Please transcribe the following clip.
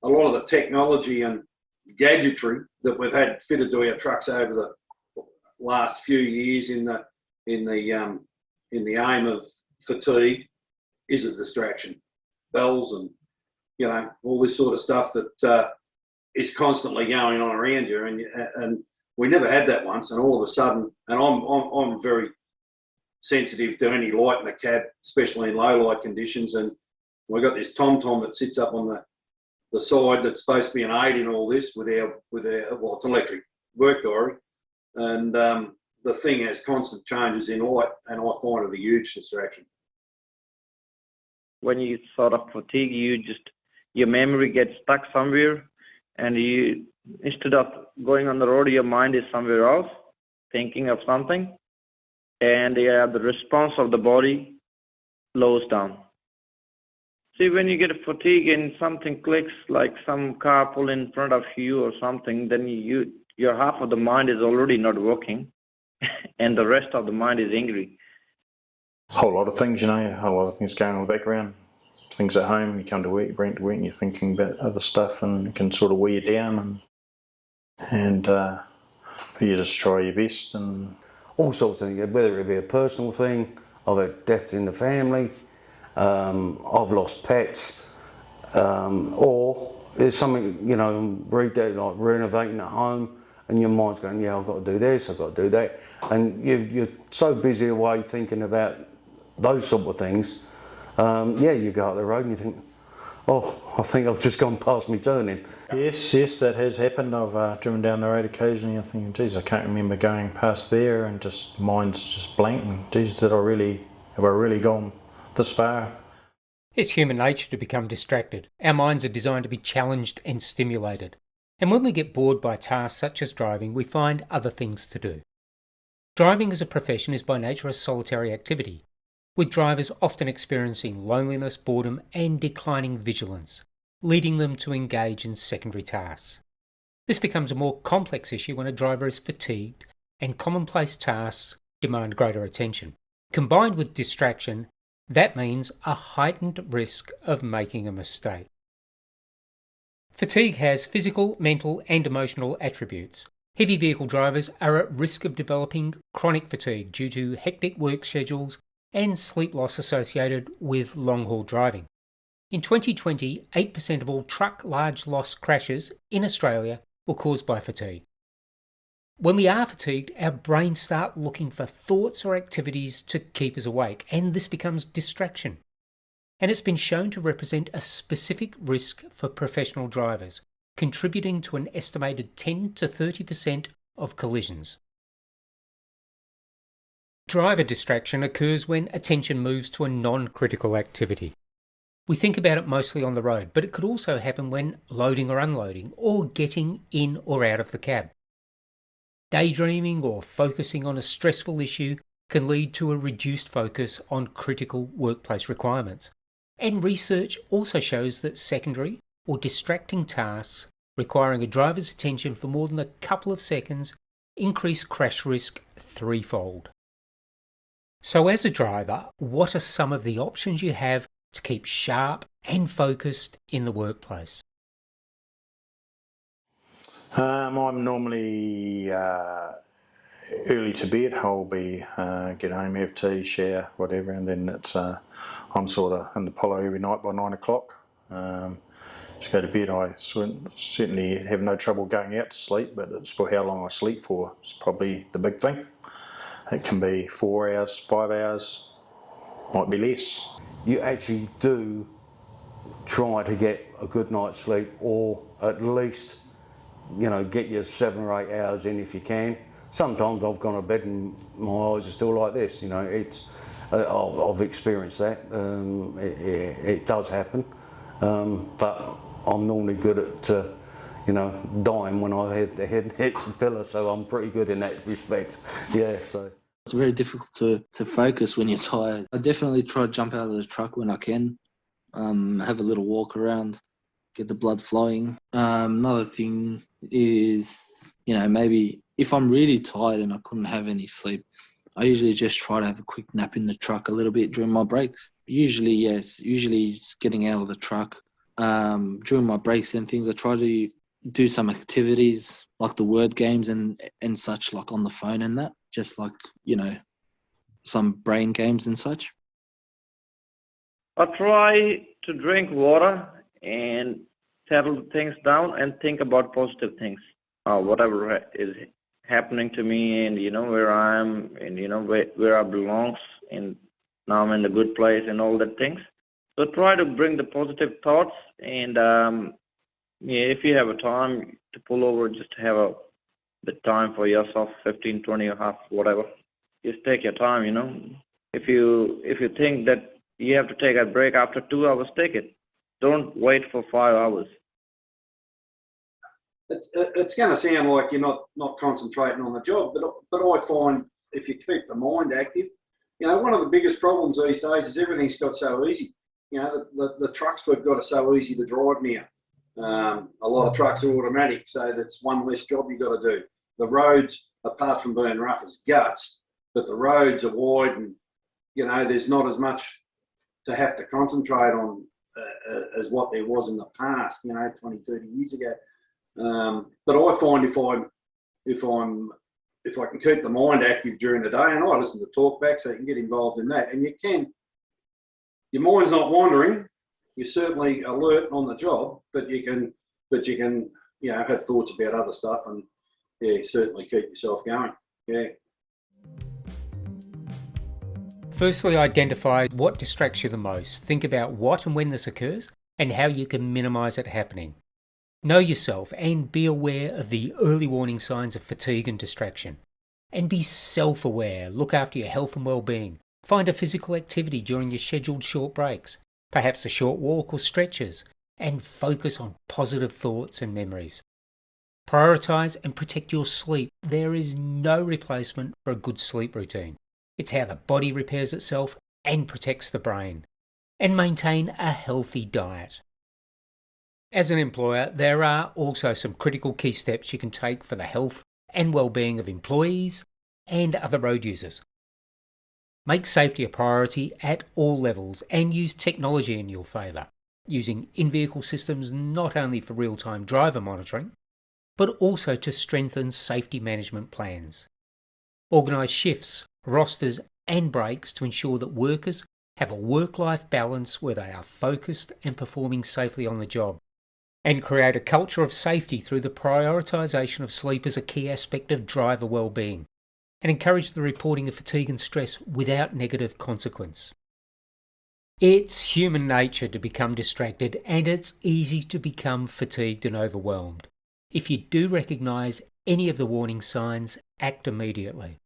a lot of the technology and gadgetry that we've had fitted to our trucks over the last few years in the aim of fatigue is a distraction. Bells and all this sort of stuff that is constantly going on around you, and we never had that once, and all of a sudden, and I'm very sensitive to any light in the cab, especially in low light conditions, and we've got this tom-tom that sits up on the side that's supposed to be an aid in all this with our well, it's electric work diary, and the thing has constant changes in light, and I find it a huge distraction. When you sort of fatigue, your memory gets stuck somewhere, and you, instead of going on the road, your mind is somewhere else, thinking of something, and the response of the body slows down. See, when you get fatigue and something clicks, like some car pull in front of you or something, then your half of the mind is already not working, and the rest of the mind is angry. A whole lot of things, a whole lot of things going on in the background. Things at home, you come to work, you bring it to work, and you're thinking about other stuff, and it can sort of wear you down, and you just try your best. And all sorts of things, whether it be a personal thing, I've had deaths in the family, I've lost pets, or there's something, like renovating at home, and your mind's going, yeah, I've got to do this, I've got to do that, and you're so busy away thinking about those sort of things. You go up the road and you think, oh, I think I've just gone past me turning. Yes, that has happened. I've driven down the road occasionally. I'm thinking, geez, I can't remember going past there, and just mind's just blank. And geez, have I really gone this far? It's human nature to become distracted. Our minds are designed to be challenged and stimulated. And when we get bored by tasks such as driving, we find other things to do. Driving as a profession is by nature a solitary activity, with drivers often experiencing loneliness, boredom, and declining vigilance, leading them to engage in secondary tasks. This becomes a more complex issue when a driver is fatigued and commonplace tasks demand greater attention. Combined with distraction, that means a heightened risk of making a mistake. Fatigue has physical, mental, and emotional attributes. Heavy vehicle drivers are at risk of developing chronic fatigue due to hectic work schedules and sleep loss associated with long-haul driving. In 2020, 8% of all truck large loss crashes in Australia were caused by fatigue. When we are fatigued, our brains start looking for thoughts or activities to keep us awake, and this becomes distraction. And it's been shown to represent a specific risk for professional drivers, contributing to an estimated 10 to 30% of collisions. Driver distraction occurs when attention moves to a non-critical activity. We think about it mostly on the road, but it could also happen when loading or unloading, or getting in or out of the cab. Daydreaming or focusing on a stressful issue can lead to a reduced focus on critical workplace requirements. And research also shows that secondary or distracting tasks requiring a driver's attention for more than a couple of seconds increase crash risk threefold. So as a driver, what are some of the options you have to keep sharp and focused in the workplace? I'm normally early to bed. I'll be get home, have tea, shower, whatever, and then I'm sort of in the pillow every night by 9 o'clock. Just go to bed. I certainly have no trouble going out to sleep, but it's for how long I sleep for. It's probably the big thing. It can be 4 hours, 5 hours, might be less. You actually do try to get a good night's sleep, or at least, get your 7 or 8 hours in if you can. Sometimes I've gone to bed and my eyes are still like this. I've experienced that. It does happen, but I'm normally good at dying when I head hits the pillow, so I'm pretty good in that respect. Yeah, so. It's very difficult to focus when you're tired. I definitely try to jump out of the truck when I can, have a little walk around, get the blood flowing. Another thing is, maybe if I'm really tired and I couldn't have any sleep, I usually just try to have a quick nap in the truck a little bit during my breaks. Usually it's getting out of the truck, during my breaks and things, I try to do some activities like the word games and such, like on the phone and that, just like, some brain games and such. I try to drink water and settle things down and think about positive things, whatever is happening to me, and where I am, and where I belongs, and now I'm in a good place and all that things. So try to bring the positive thoughts, and if you have a time to pull over, just have a bit time for yourself, 15, 20 or half, whatever. Just take your time. If you think that you have to take a break after 2 hours, take it. Don't wait for 5 hours. It's going to sound like you're not concentrating on the job, but I find if you keep the mind active, one of the biggest problems these days is everything's got so easy. The trucks we've got are so easy to drive now. A lot of trucks are automatic, so that's one less job you got to do. The roads, apart from being rough as guts, but the roads are wide, and there's not as much to have to concentrate on as what there was in the past, 20, 30 years ago. But I find if I can keep the mind active during the day, and I listen to Talkback, so you can get involved in that, and your mind's not wandering. You're certainly alert on the job, but you can have thoughts about other stuff, and certainly keep yourself going. Yeah. Firstly, identify what distracts you the most. Think about what and when this occurs and how you can minimise it happening. Know yourself and be aware of the early warning signs of fatigue and distraction. And be self-aware. Look after your health and well-being. Find a physical activity during your scheduled short breaks, perhaps a short walk or stretches, and focus on positive thoughts and memories. Prioritise and protect your sleep. There is no replacement for a good sleep routine. It's how the body repairs itself and protects the brain. And maintain a healthy diet. As an employer, there are also some critical key steps you can take for the health and well-being of employees and other road users. Make safety a priority at all levels and use technology in your favour, using in-vehicle systems not only for real-time driver monitoring, but also to strengthen safety management plans. Organise shifts, rosters and breaks to ensure that workers have a work-life balance where they are focused and performing safely on the job. And create a culture of safety through the prioritisation of sleep as a key aspect of driver well-being, and encourage the reporting of fatigue and stress without negative consequence. It's human nature to become distracted, and it's easy to become fatigued and overwhelmed. If you do recognise any of the warning signs, act immediately.